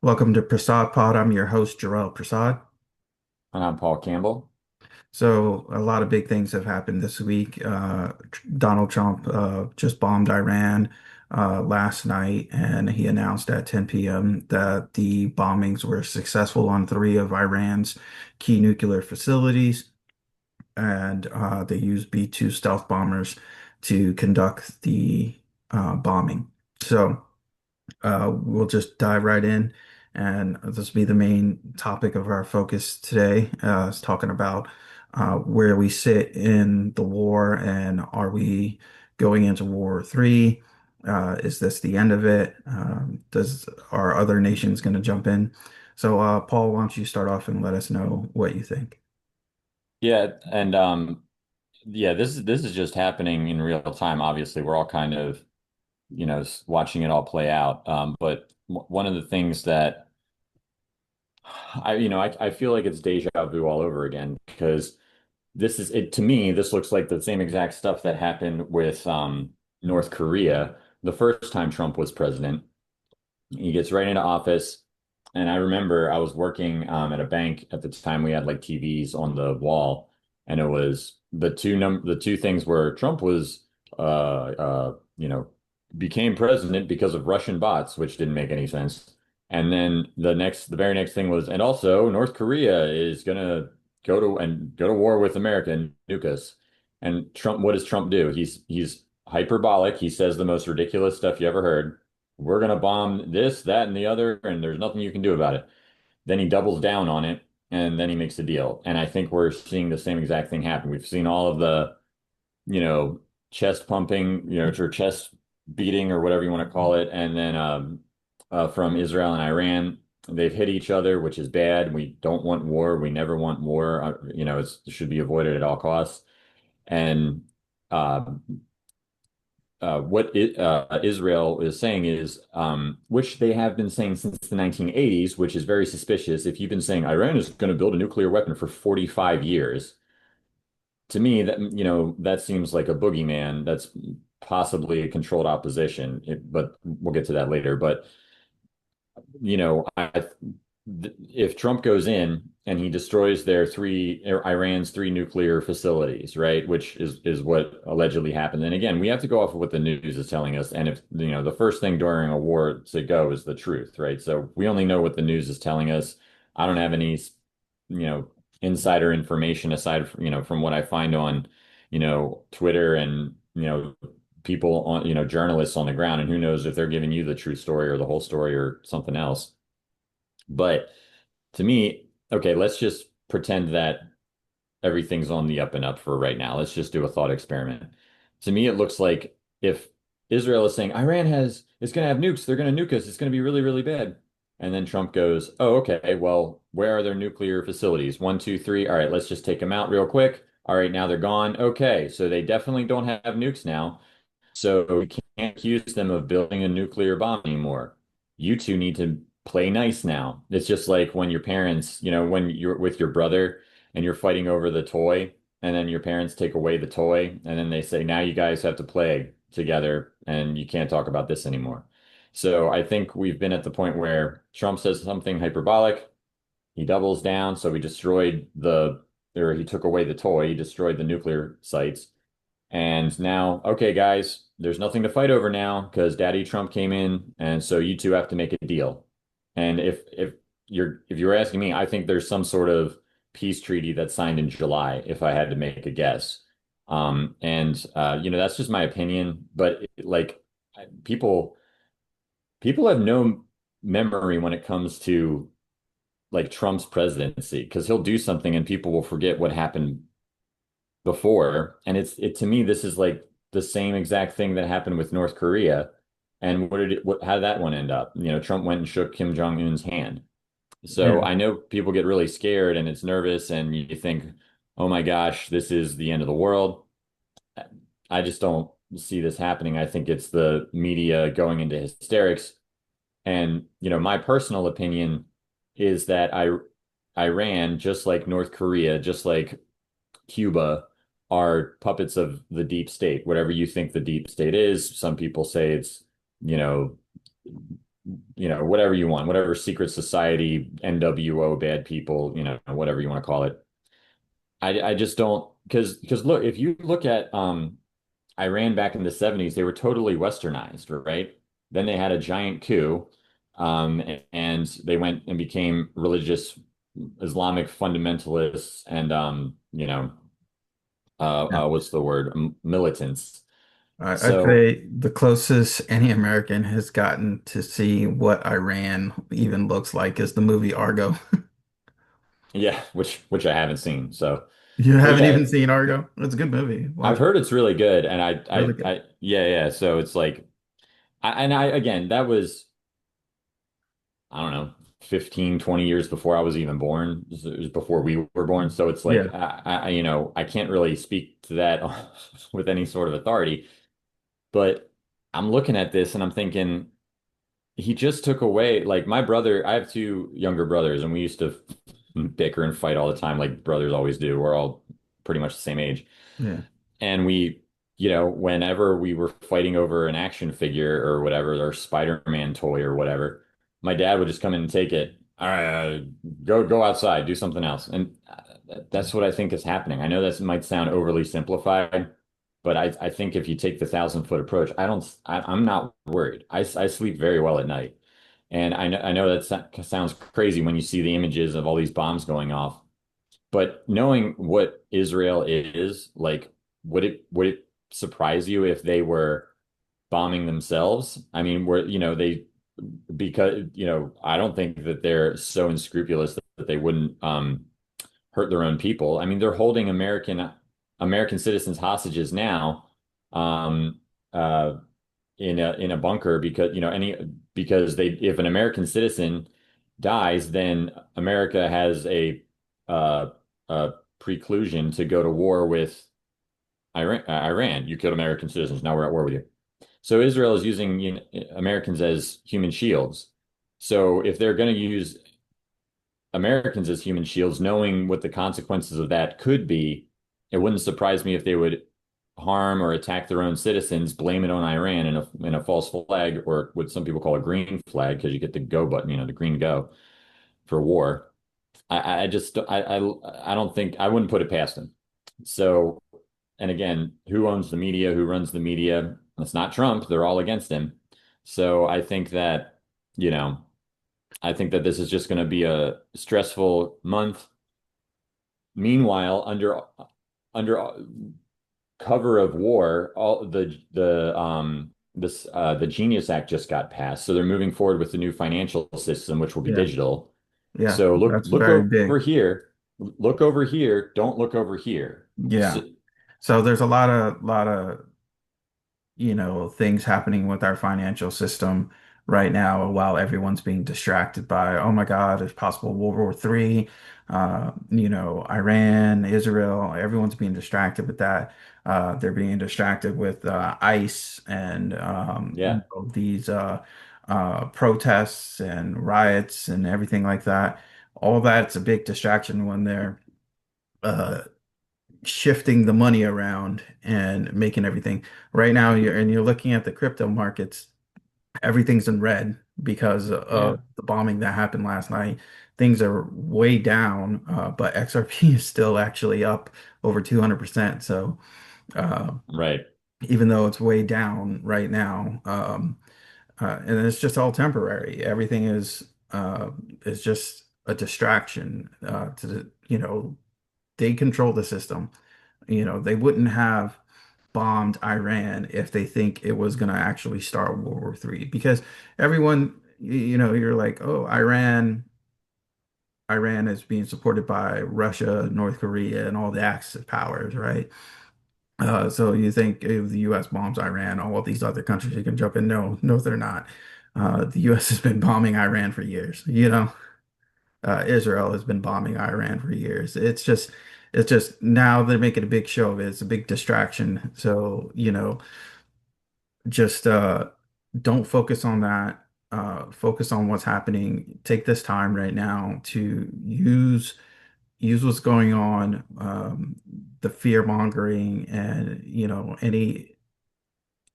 Welcome to Prasad Pod. I'm your host, Jarrell Prasad. And I'm Paul Campbell. So, a lot of big things have happened this week. Donald Trump just bombed Iran last night, and he announced at 10 p.m. that the bombings were successful on three of Iran's key nuclear facilities, and they used B-2 stealth bombers to conduct the bombing. So, we'll just dive right in, and this will be the main topic of our focus today. Is talking about where we sit in the war, and are we going into World War III? Is this the end of it? Does Are other nations going to jump in? So, Paul, why don't you start off and let us know what you think? Yeah, and yeah, this is just happening in real time. Obviously, we're all kind of, watching it all play out. But one of the things that I feel like it's deja vu all over again because this is it to me, this looks like the same exact stuff that happened with North Korea the first time Trump was president. He gets right into office. And I remember I was working at a bank at the time. We had like TVs on the wall, and it was the two things where Trump was became president because of Russian bots, which didn't make any sense. And then the very next thing was, and also North Korea is gonna go to war with America and nuke us. And Trump, what does Trump do? He's hyperbolic. He says the most ridiculous stuff you ever heard. We're going to bomb this, that, and the other, and there's nothing you can do about it. Then he doubles down on it, and then he makes a deal. And I think we're seeing the same exact thing happen. We've seen all of the, you know, chest pumping, or chest beating or whatever you want to call it. And then from Israel and Iran, they've hit each other, which is bad. We don't want war. We never want war. It should be avoided at all costs. And uh, Israel is saying is, which they have been saying since the 1980s, which is very suspicious. If you've been saying Iran is going to build a nuclear weapon for 45 years, to me that seems like a boogeyman. That's possibly a controlled opposition, but we'll get to that later. But if Trump goes in and he destroys Iran's three nuclear facilities, right, which is what allegedly happened. And again, we have to go off of what the news is telling us. And if the first thing during a war to go is the truth, right? So we only know what the news is telling us. I don't have any, you know, insider information aside from, from what I find on, Twitter and, people on, journalists on the ground. And who knows if they're giving you the true story or the whole story or something else. But to me, okay, let's just pretend that everything's on the up and up for right now. Let's just do a thought experiment. To me, it looks like if Israel is saying Iran is going to have nukes, they're going to nuke us, it's going to be really, really bad. And then Trump goes, oh, okay, well, where are their nuclear facilities? One, two, three. All right, let's just take them out real quick. All right, now they're gone. Okay, so they definitely don't have nukes now. So we can't accuse them of building a nuclear bomb anymore. You two need to play nice now. It's just like when your parents, when you're with your brother and you're fighting over the toy, and then your parents take away the toy, and then they say, now you guys have to play together and you can't talk about this anymore. So I think we've been at the point where Trump says something hyperbolic, he doubles down. So he took away the toy, he destroyed the nuclear sites. And now, okay, guys, there's nothing to fight over now because Daddy Trump came in, and so you two have to make a deal. And if you're asking me, I think there's some sort of peace treaty that's signed in July, if I had to make a guess. That's just my opinion, but like people people have no memory when it comes to like Trump's presidency because he'll do something and people will forget what happened before. And to me, this is like the same exact thing that happened with North Korea. And how did that one end up? Trump went and shook Kim Jong-un's hand. So Yeah. I know people get really scared and it's nervous and you think, oh my gosh, this is the end of the world. I just don't see this happening. I think it's the media going into hysterics. And, my personal opinion is that Iran, just like North Korea, just like Cuba, are puppets of the deep state. Whatever you think the deep state is, some people say it's, you know, whatever you want, whatever secret society, NWO, bad people, whatever you want to call it. I just don't because look, if you look at Iran back in the 70s, they were totally westernized, right? Then they had a giant coup, and they went and became religious Islamic fundamentalists and Yeah. what's the word? Militants. I'd So say the closest any American has gotten to see what Iran even looks like is the movie Argo. yeah, which I haven't seen. So, You but haven't yeah, even seen Argo? It's a good movie. I've Watch it. heard it's really good, and Really good. yeah. So it's like, I again, that was I don't know, 15, 20 years before I was even born. It was before we were born. So it's like, Yeah. I can't really speak to that with any sort of authority. But I'm looking at this and I'm thinking, he just took away, like my brother, I have two younger brothers, and we used to bicker and fight all the time, like brothers always do. We're all pretty much the same age. Yeah. And whenever we were fighting over an action figure or whatever, or Spider-Man toy or whatever, my dad would just come in and take it. All right, go outside, do something else. And that's what I think is happening. I know that might sound overly simplified, but I think if you take the 1,000-foot approach, I'm not worried. I sleep very well at night. And I know that sounds crazy when you see the images of all these bombs going off. But knowing what Israel is, like, would it surprise you if they were bombing themselves? I mean, because I don't think that they're so unscrupulous that they wouldn't hurt their own people. I mean, they're holding American citizens hostages now, um, uh, in a bunker because they if an American citizen dies, then America has uh, a preclusion to go to war with Iran. You killed American citizens. Now we're at war with you. So Israel is using Americans as human shields. So if they're going to use Americans as human shields, knowing what the consequences of that could be, it wouldn't surprise me if they would harm or attack their own citizens, blame it on Iran in a false flag, or what some people call a green flag, because you get the go button, the green go for war. I just I don't think I wouldn't put it past them. So, and again, who owns the media? Who runs the media? It's not Trump. They're all against him. So you know, I think that this is just going to be a stressful month. Meanwhile, under cover of war, all the Genius Act just got passed. So they're moving forward with the new financial system, which will be Yeah. digital. Yeah. So That's very big. look over here, don't look over here. Yeah. So, So there's a lot of things happening with our financial system right now while everyone's being distracted by, oh my God, there's possible World War III, Iran, Israel, everyone's being distracted with that. They're being distracted with ICE and yeah, these protests and riots and everything like that. All that's a big distraction when they're uh, shifting the money around and making everything. Right now, you're looking at the crypto markets, everything's in red because of yeah, the bombing that happened last night. Things are way down, but XRP is still actually up over 200%. So uh, right, even though it's way down right now, and it's just all temporary. Everything is just a distraction to they control the system. They wouldn't have bombed Iran if they think it was going to actually start World War III because everyone, you're like, oh, Iran is being supported by Russia, North Korea, and all the Axis powers, right? So you think if the U.S. bombs Iran, all of these other countries you can jump in. No, no, they're not. The U.S. has been bombing Iran for years. Israel has been bombing Iran for years. It's just now they're making a big show of it. It's a big distraction. So, just don't focus on that. Focus on what's happening. Take this time right now to use what's going on, the fear mongering, and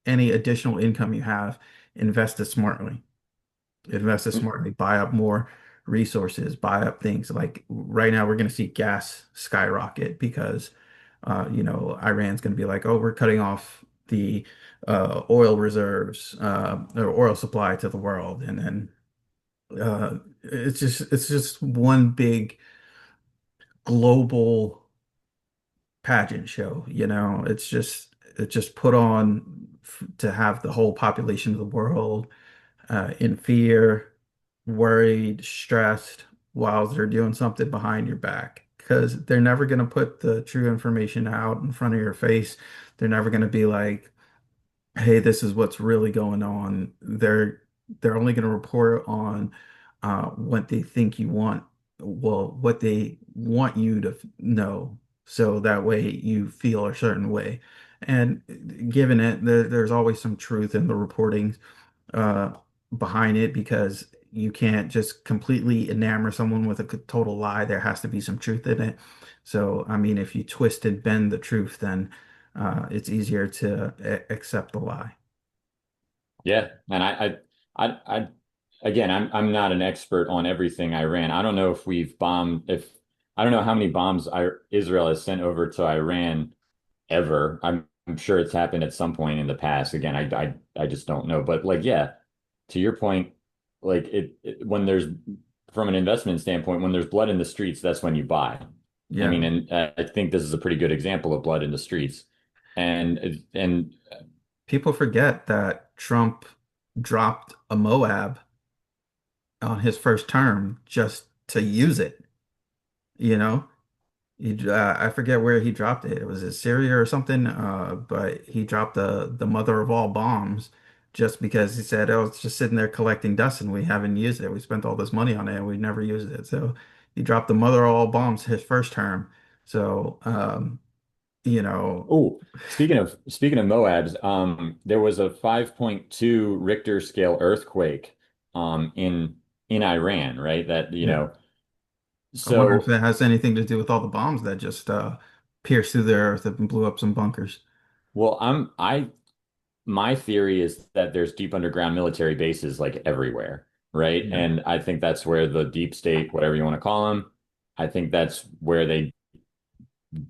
any additional income you have, invest it smartly. invest it smartly, buy up more resources, buy up things. Like right now, we're going to see gas skyrocket because, Iran's going to be like, oh, we're cutting off the oil reserves or oil supply to the world, and then it's just one big global pageant show. It's just put on to have the whole population of the world in fear, worried, stressed while they're doing something behind your back. Because they're never going to put the true information out in front of your face. They're never going to be like, hey, this is what's really going on. They're only going to report on what they think you want, well, what they want you to know, so that way you feel a certain way. And given it, there's always some truth in the reporting uh, behind it because you can't just completely enamor someone with a total lie. There has to be some truth in it. So, I mean, if you twist and bend the truth, then it's easier to accept the lie. Yeah, and I again, I'm not an expert on everything Iran. I don't know if we've bombed, if I don't know how many bombs Israel has sent over to Iran ever. I'm sure it's happened at some point in the past. Again, I just don't know. But like, yeah, to your point, like when there's from an investment standpoint, when there's blood in the streets, that's when you buy. I Yeah. mean, and I think this is a pretty good example of blood in the streets. And People forget that Trump dropped a Moab on his first term just to use it, you know? I forget where he dropped it. Was it Syria or something? But he dropped the mother of all bombs just because he said, "Oh, it's just sitting there collecting dust, and we haven't used it. We spent all this money on it, and we never used it." So he dropped the mother of all bombs his first term. So, you know, Oh, speaking of Moabs, there was a 5.2 Richter scale earthquake in Iran, right? That, yeah. I wonder if so it has anything to do with all the bombs that just pierced through the earth and blew up some bunkers. well, my theory is that there's deep underground military bases like everywhere, right? Yeah. And I think that's where the deep state, whatever you want to call them, I think that's where they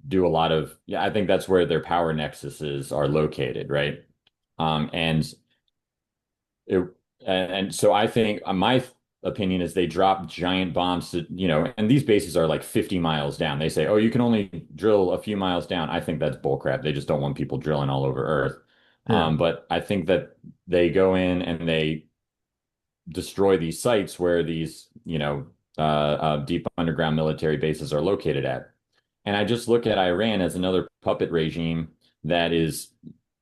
do a lot of, yeah, I think that's where their power nexuses are located, right? And it, and so I think my opinion is they drop giant bombs to, and these bases are like 50 miles down. They say, oh, you can only drill a few miles down. I think that's bullcrap. They just don't want people drilling all over Earth. Yeah. But I think that they go in and they destroy these sites where these, deep underground military bases are located at. And I just look at Iran as another puppet regime that is,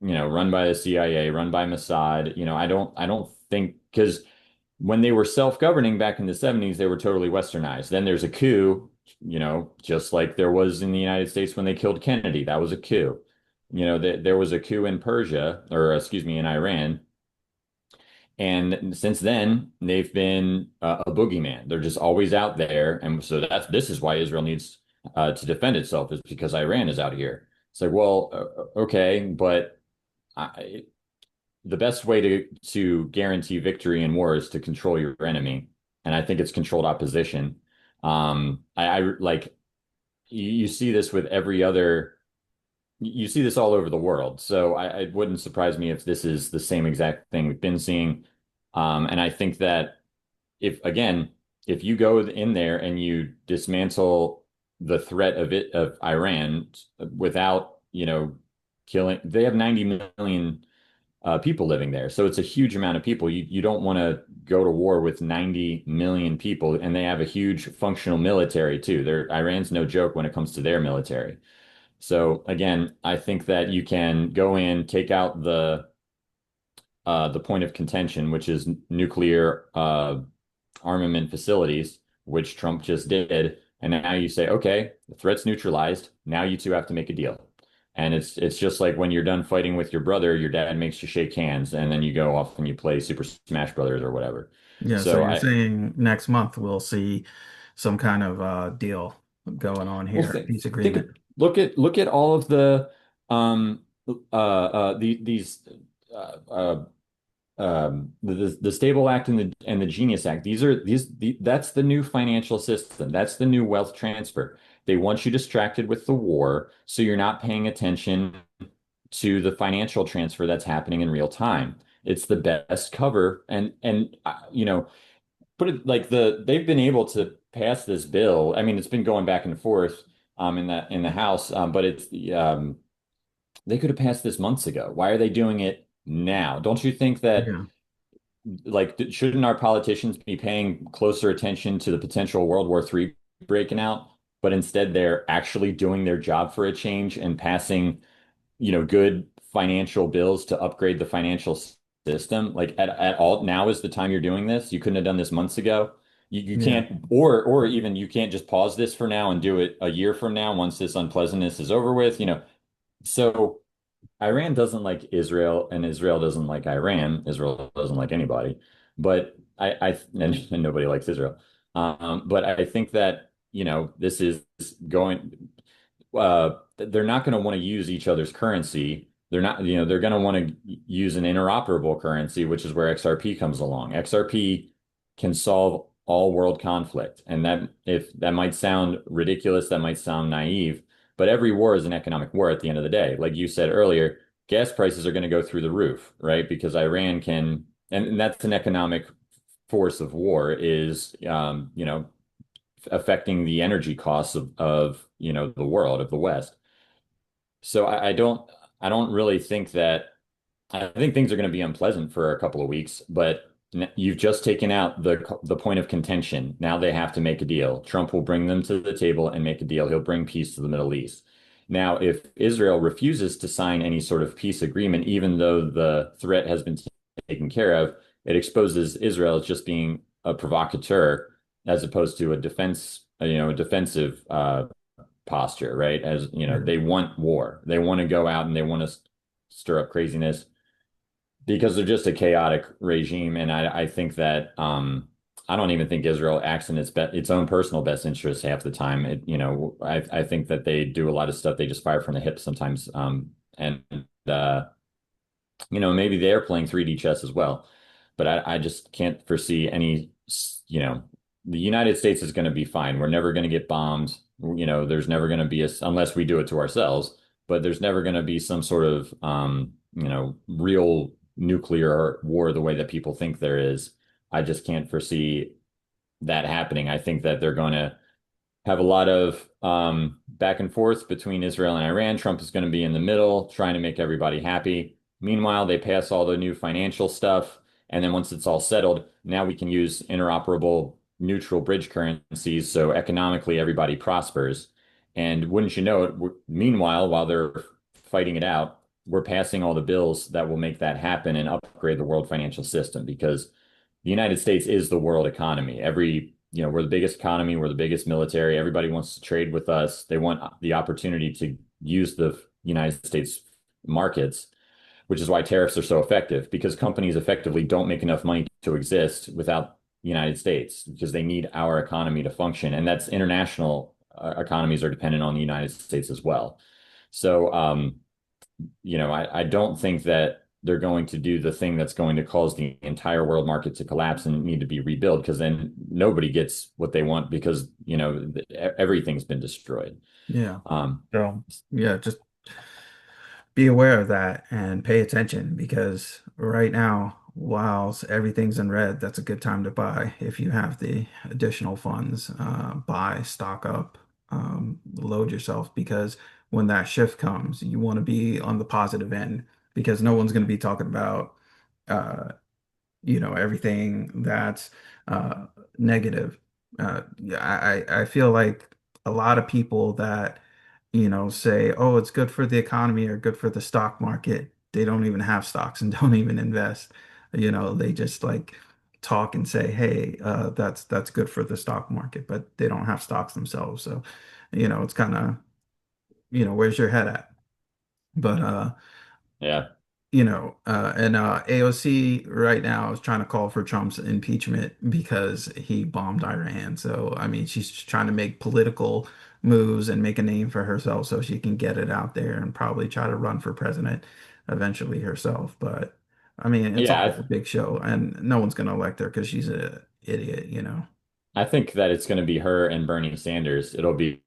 run by the CIA, run by Mossad. I don't think because when they were self-governing back in the 70s, they were totally westernized. Then there's a coup, just like there was in the United States when they killed Kennedy. That was a coup. There was a coup in Persia, or excuse me, in Iran. And since then, they've been a boogeyman. They're just always out there. And so this is why Israel needs to defend itself, is because Iran is out here. It's like, well, okay, but I, the best way to guarantee victory in war is to control your enemy. And I think it's controlled opposition. I like you see this with every other you see this all over the world. So it wouldn't surprise me if this is the same exact thing we've been seeing. And I think that if you go in there and you dismantle the threat of Iran without, killing, they have 90 million people living there. So it's a huge amount of people. You don't want to go to war with 90 million people, and they have a huge functional military too. Iran's no joke when it comes to their military. So again, I think that you can go in, take out the point of contention, which is nuclear armament facilities, which Trump just did, and now you say, okay, the threat's neutralized. Now you two have to make a deal. And it's just like when you're done fighting with your brother, your dad makes you shake hands, and then you go off and you play Super Smash Brothers or whatever. Yeah. So So you're I saying next month we'll see some kind of deal going on Well, here, peace think agreement. look at all of the these the Stable Act and the Genius Act. That's the new financial system. That's the new wealth transfer. They want you distracted with the war, so you're not paying attention to the financial transfer that's happening in real time. It's the best cover, put it like they've been able to pass this bill. I mean, it's been going back and forth in the House, but they could have passed this months ago. Why are they doing it now? Don't you think that Yeah. like shouldn't our politicians be paying closer attention to the potential World War III breaking out? But instead they're actually doing their job for a change and passing, good financial bills to upgrade the financial system. Like at all, now is the time you're doing this. You couldn't have done this months ago. You Yeah. can't, or even you can't just pause this for now and do it a year from now once this unpleasantness is over with, So Iran doesn't like Israel, and Israel doesn't like Iran. Israel doesn't like anybody, but and nobody likes Israel. But I think that, this is going. They're not going to want to use each other's currency. They're not, they're going to want to use an interoperable currency, which is where XRP comes along. XRP can solve all world conflict, and that if that might sound ridiculous, that might sound naive, but every war is an economic war at the end of the day. Like you said earlier, gas prices are going to go through the roof, right? Because Iran can, and that's an economic force of war is, affecting the energy costs of, the world, of the West. So I don't really think that, I think things are going to be unpleasant for a couple of weeks, but you've just taken out the point of contention. Now they have to make a deal. Trump will bring them to the table and make a deal. He'll bring peace to the Middle East. Now, if Israel refuses to sign any sort of peace agreement, even though the threat has been taken care of, it exposes Israel as just being a provocateur as opposed to a defensive posture, right? As Yeah. they want war. They want to go out and they want to stir up craziness because they're just a chaotic regime. And I think that I don't even think Israel acts in its own personal best interest half the time. I think that they do a lot of stuff they just fire from the hip sometimes. And uh, maybe they're playing 3D chess as well. But I just can't foresee any, the United States is going to be fine. We're never going to get bombed. There's never going to be unless we do it to ourselves, but there's never going to be some sort of, real nuclear war the way that people think there is. I just can't foresee that happening. I think that they're going to have a lot of back and forth between Israel and Iran. Trump is going to be in the middle, trying to make everybody happy. Meanwhile, they pass all the new financial stuff. And then once it's all settled, now we can use interoperable neutral bridge currencies. So economically, everybody prospers. And wouldn't you know it, meanwhile, while they're fighting it out, we're passing all the bills that will make that happen and upgrade the world financial system because the United States is the world economy. We're the biggest economy, we're the biggest military. Everybody wants to trade with us. They want the opportunity to use the United States markets, which is why tariffs are so effective because companies effectively don't make enough money to exist without the United States because they need our economy to function. And that's international economies are dependent on the United States as well. So, I don't think that they're going to do the thing that's going to cause the entire world market to collapse and need to be rebuilt because then nobody gets what they want because, everything's been destroyed. Yeah. Um, So, yeah, just be aware of that and pay attention because right now, whilst everything's in red, that's a good time to buy if you have the additional funds. Buy, stock up, load yourself because when that shift comes, you want to be on the positive end because no one's going to be talking about uh, everything that's uh, negative. Yeah, I feel like a lot of people that say, oh, it's good for the economy or good for the stock market. They don't even have stocks and don't even invest. They just like talk and say, hey, that's good for the stock market, but they don't have stocks themselves. So, it's kind of, where's your head at? But yeah, and AOC right now is trying to call for Trump's impeachment because he bombed Iran. So, I mean, she's just trying to make political moves and make a name for herself so she can get it out there and probably try to run for president eventually herself. But I mean, it's Yeah, all a big show, and no one's going to elect her because she's a idiot, you know. I think that it's going to be her and Bernie Sanders. It'll be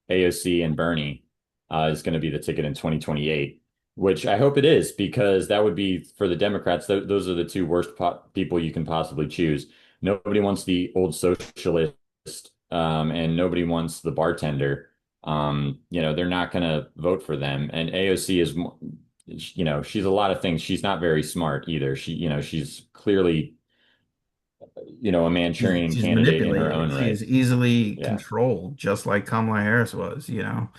AOC and Bernie is going to be the ticket in 2028, which I hope it is because that would be for the Democrats. Those are the two worst po people you can possibly choose. Nobody wants the old socialist, and nobody wants the bartender. They're not going to vote for them. And AOC is, she's a lot of things. She's not very smart either. She's clearly, a Manchurian She's candidate in her manipulated. own She right. is easily Yeah. controlled, just like Kamala Harris was, you know.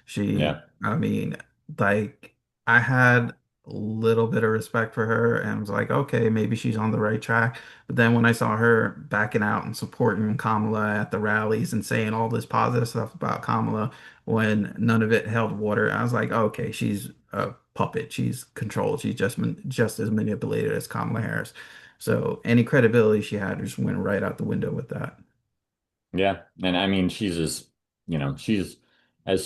She, Yeah. I mean, like, I had a little bit of respect for her and was like, okay, maybe she's on the right track. But then when I saw her backing out and supporting Kamala at the rallies and saying all this positive stuff about Kamala when none of it held water, I was like, okay, she's a puppet. She's controlled. She's just as manipulated as Kamala Harris. So any credibility she had just went right out the window with that. Yeah. And I mean, she's as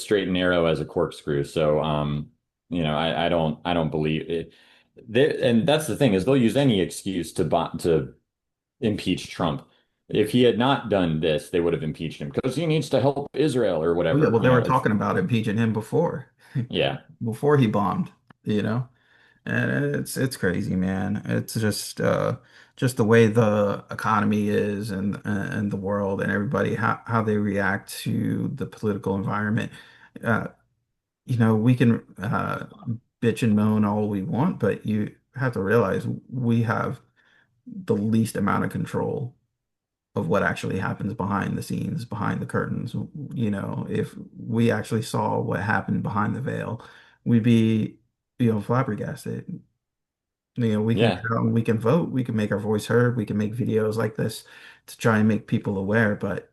straight and narrow as a corkscrew. So, I don't believe it. And that's the thing is they'll use any excuse to impeach Trump. If he had not done this, they would have impeached him because he needs to help Israel or Oh yeah, whatever. well they were talking about impeaching him before, Yeah. before he bombed, you know. And it's crazy, man. It's just the way the economy is and the world and everybody how they react to the political environment. Uh, we can bitch and moan all we want, but you have to realize we have the least amount of control of what actually happens behind the scenes, behind the curtains. If we actually saw what happened behind the veil, we'd be, flabbergasted. We can Yeah. get out and we can vote, we can make our voice heard, we can make videos like this to try and make people aware, but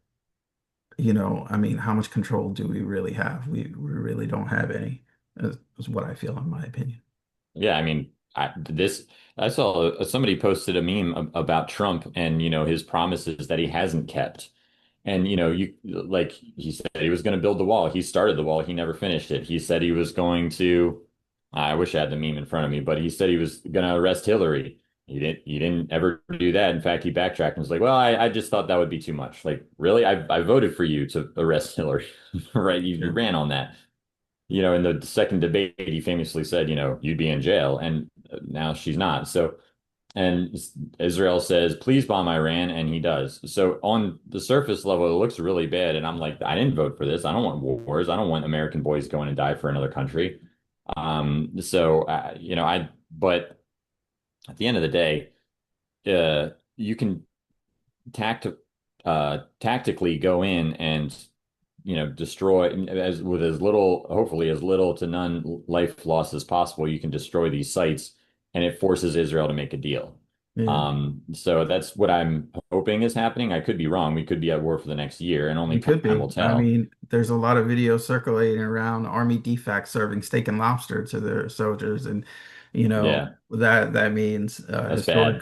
I mean, how much control do we really have? We really don't have any, is what I feel, in my opinion. Yeah, I mean, I saw somebody posted a meme about Trump and his promises that he hasn't kept. And you like he said he was going to build the wall. He started the wall. He never finished it. He said he was going to. I wish I had the meme in front of me, but he said he was going to arrest Hillary. He didn't. He didn't ever do that. In fact, he backtracked and was like, "Well, I just thought that would be too much. Like, really, I voted for you to arrest Hillary, right? You Yeah. ran on that." In the second debate, he famously said, you'd be in jail, and now she's not. So, and Israel says, please bomb Iran, and he does. So, on the surface level, it looks really bad. And I'm like, I didn't vote for this. I don't want wars. I don't want American boys going and die for another country. But at the end of the day, you can tactically go in and destroy as with as little, hopefully as little to none life loss as possible. You can destroy these sites, and it forces Israel to make a deal. Yeah. So that's what I'm hoping is happening. I could be wrong. We could be at war for the next year, and only We could time be. will I tell. mean, there's a lot of videos circulating around Army DFAC serving steak and lobster to their soldiers, and Yeah, that means that's bad.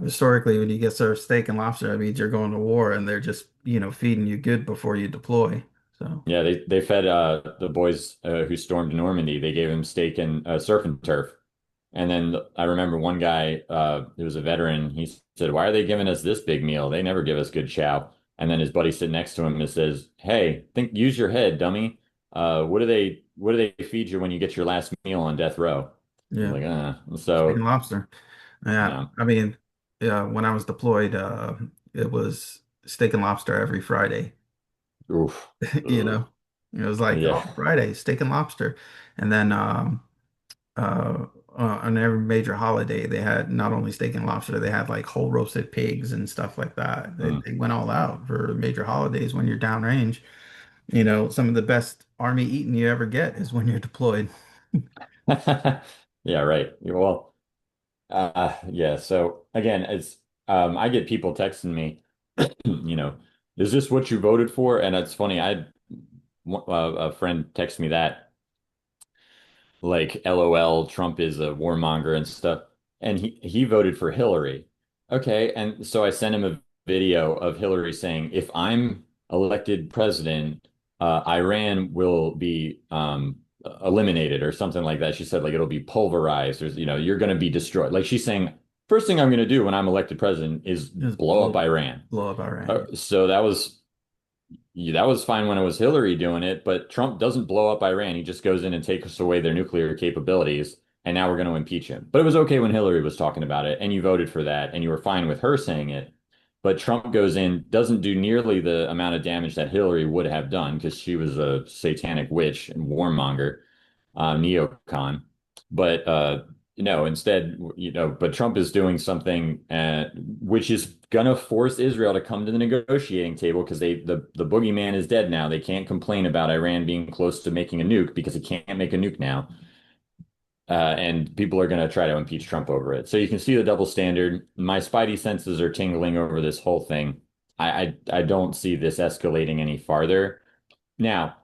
historically, when you get served steak and lobster, that means you're going to war, and they're just feeding you good before you deploy. So Yeah, they fed the boys who stormed Normandy. They gave him steak and surf and turf. And then I remember one guy who was a veteran. He said, "Why are they giving us this big meal? They never give us good chow." And then his buddy sitting next to him and says, "Hey, use your head, dummy. What do they feed you when you get your last meal on death row?" He's yeah, like, steak and So, lobster. Yeah, yeah, I mean, yeah, when I was deployed, it was steak and lobster every Friday. oof, You ugh. know, it was like, Yeah, oh, Friday, steak and lobster. And then on every major holiday, they had not only steak and lobster, they had like whole roasted pigs and stuff like that. They, Mm. they went all out for major holidays when you're downrange. Some of the best army eating you ever get is when you're deployed. Yeah, right. Well, yeah. So again, it's I get people texting me. you know, is this what you voted for? And it's funny, a friend texted me that, like, LOL, Trump is a warmonger and stuff. And he voted for Hillary. Okay, and so I sent him a video of Hillary saying, if I'm elected president, Iran will be eliminated or something like that. She said like it'll be pulverized or you're going to be destroyed. Like she's saying, first thing I'm going to do when I'm elected president is Just blow up Iran. blow up Iran. So that was fine when it was Hillary doing it, but Trump doesn't blow up Iran. He just goes in and takes away their nuclear capabilities, and now we're going to impeach him. But it was okay when Hillary was talking about it, and you voted for that, and you were fine with her saying it. But Trump goes in, doesn't do nearly the amount of damage that Hillary would have done because she was a satanic witch and warmonger, neocon. But no, instead, but Trump is doing something which is gonna force Israel to come to the negotiating table because the boogeyman is dead now. They can't complain about Iran being close to making a nuke because he can't make a nuke now. And people are going to try to impeach Trump over it. So you can see the double standard. My spidey senses are tingling over this whole thing. I don't see this escalating any farther. Now,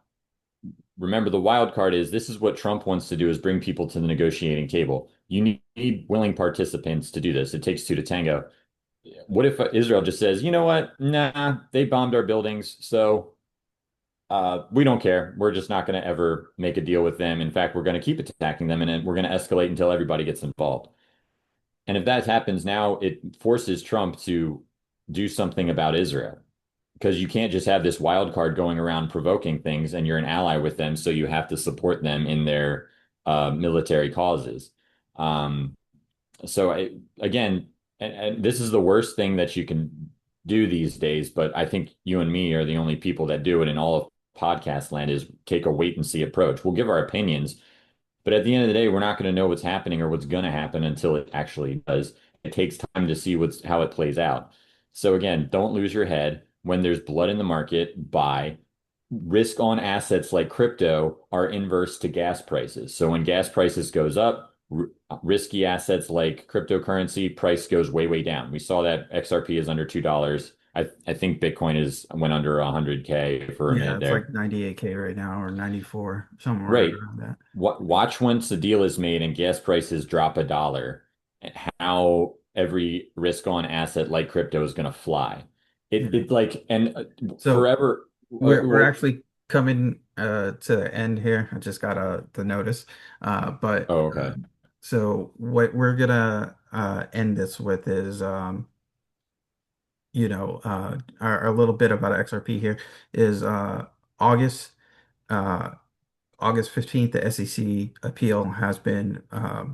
remember the wild card is this is what Trump wants to do is bring people to the negotiating table. You need willing participants to do this. It takes two to tango. What if Israel just says, you know what? Nah, they bombed our buildings, so we don't care. We're just not going to ever make a deal with them. In fact, we're going to keep attacking them and then we're going to escalate until everybody gets involved. And if that happens now, it forces Trump to do something about Israel because you can't just have this wild card going around provoking things and you're an ally with them. So you have to support them in their military causes. Um, again, and this is the worst thing that you can do these days, but I think you and me are the only people that do it in all of podcast land is take a wait and see approach. We'll give our opinions, but at the end of the day, we're not going to know what's happening or what's going to happen until it actually does. It takes time to see how it plays out. So again, don't lose your head. When there's blood in the market, buy. Risk on assets like crypto are inverse to gas prices. So when gas prices goes up, risky assets like cryptocurrency price goes way, way down. We saw that XRP is under $2. I think Bitcoin went under 100K for a Yeah, minute it's like there. 98K right now or 94, somewhere right Right. around that. Watch once the deal is made and gas prices drop $1, how every risk on asset like crypto is going to fly. Yeah. It like and So forever. we're actually coming to the end here. I just got the notice. But Oh, okay. so what we're gonna end this with is our little bit about XRP here is August. Uh, August 15th, the SEC appeal has been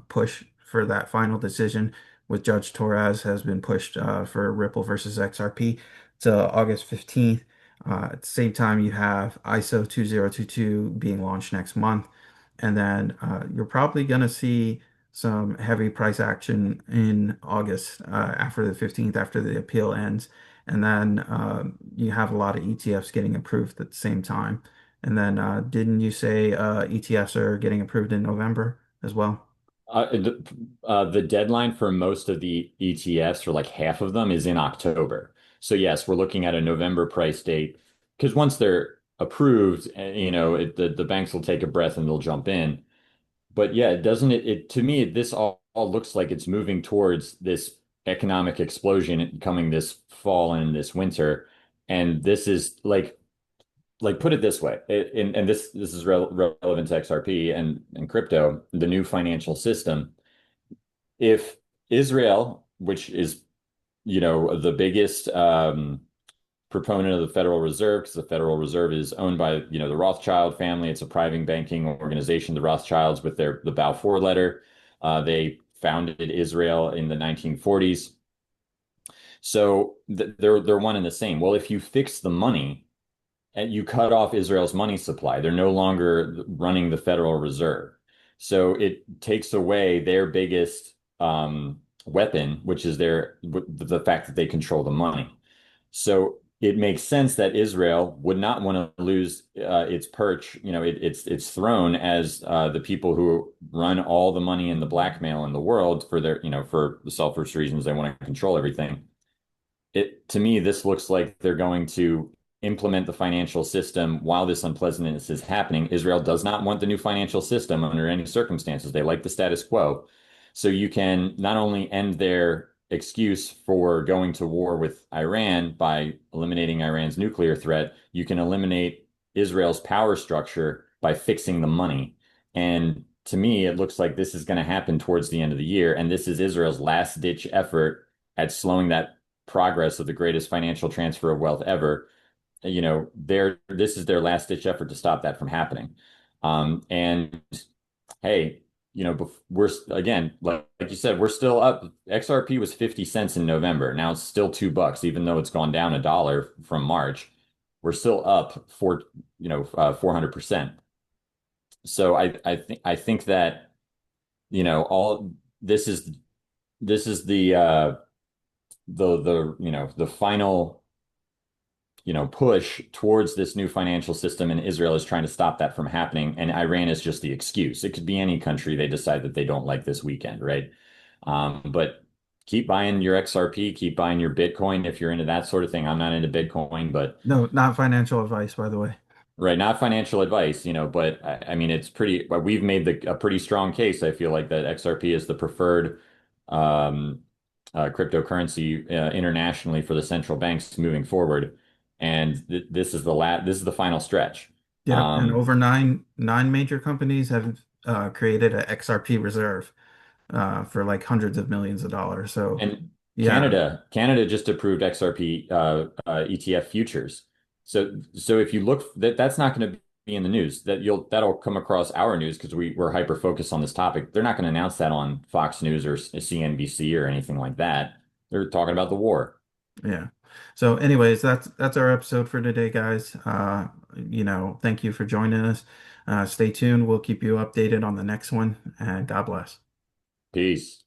pushed for that final decision with Judge Torres has been pushed for Ripple versus XRP to August 15th. At the same time, you have ISO 2022 being launched next month. And then you're probably going to see some heavy price action in August after the 15th, after the appeal ends. And then you have a lot of ETFs getting approved at the same time. And then didn't you say ETFs are getting approved in November as well? The deadline for most of the ETFs, or like half of them, is in October. So yes, we're looking at a November price date because once they're approved, the banks will take a breath and they'll jump in. But yeah, doesn't it to me, this all looks like it's moving towards this economic explosion coming this fall and this winter. And this is like put it this way, and this is relevant to XRP and crypto, the new financial system. If Israel, which is the biggest proponent of the Federal Reserve, because the Federal Reserve is owned by the Rothschild family, it's a private banking organization. The Rothschilds, with the Balfour Letter, they founded Israel in the 1940s. So they're one and the same. Well, if you fix the money and you cut off Israel's money supply. They're no longer running the Federal Reserve. So it takes away their biggest weapon, which is the fact that they control the money. So it makes sense that Israel would not want to lose its perch, its throne as the people who run all the money and the blackmail in the world for for the selfish reasons they want to control everything. To me, this looks like they're going to implement the financial system while this unpleasantness is happening. Israel does not want the new financial system under any circumstances. They like the status quo. So you can not only end their excuse for going to war with Iran by eliminating Iran's nuclear threat, you can eliminate Israel's power structure by fixing the money. And to me, it looks like this is going to happen towards the end of the year. And this is Israel's last ditch effort at slowing that progress of the greatest financial transfer of wealth ever. This is their last ditch effort to stop that from happening. And hey, we're again, like you said, we're still up. XRP was 50 cents in November. Now it's still $2, even though it's gone down $1 from March. We're still up 400%. So I think that, all this is the final, push towards this new financial system, and Israel is trying to stop that from happening. And Iran is just the excuse. It could be any country they decide that they don't like this weekend, right? But keep buying your XRP, keep buying your Bitcoin if you're into that sort of thing. I'm not into Bitcoin, but No, not financial advice, by the way. right, not financial advice, but I mean, it's pretty, we've made a pretty strong case. I feel like that XRP is the preferred um, cryptocurrency internationally for the central banks moving forward. And this is the final stretch. Yep. And Um, over nine major companies have created a XRP reserve for like hundreds of millions of dollars. So And yeah, Canada just approved XRP ETF futures. So if you look, that's not going to be in the news. That'll come across our news because we're hyper focused on this topic. They're not going to announce that on Fox News or CNBC or anything like that. They're talking about the war. yeah. So anyways, that's our episode for today, guys. Thank you for joining us. Stay tuned. We'll keep you updated on the next one, and God bless. Peace.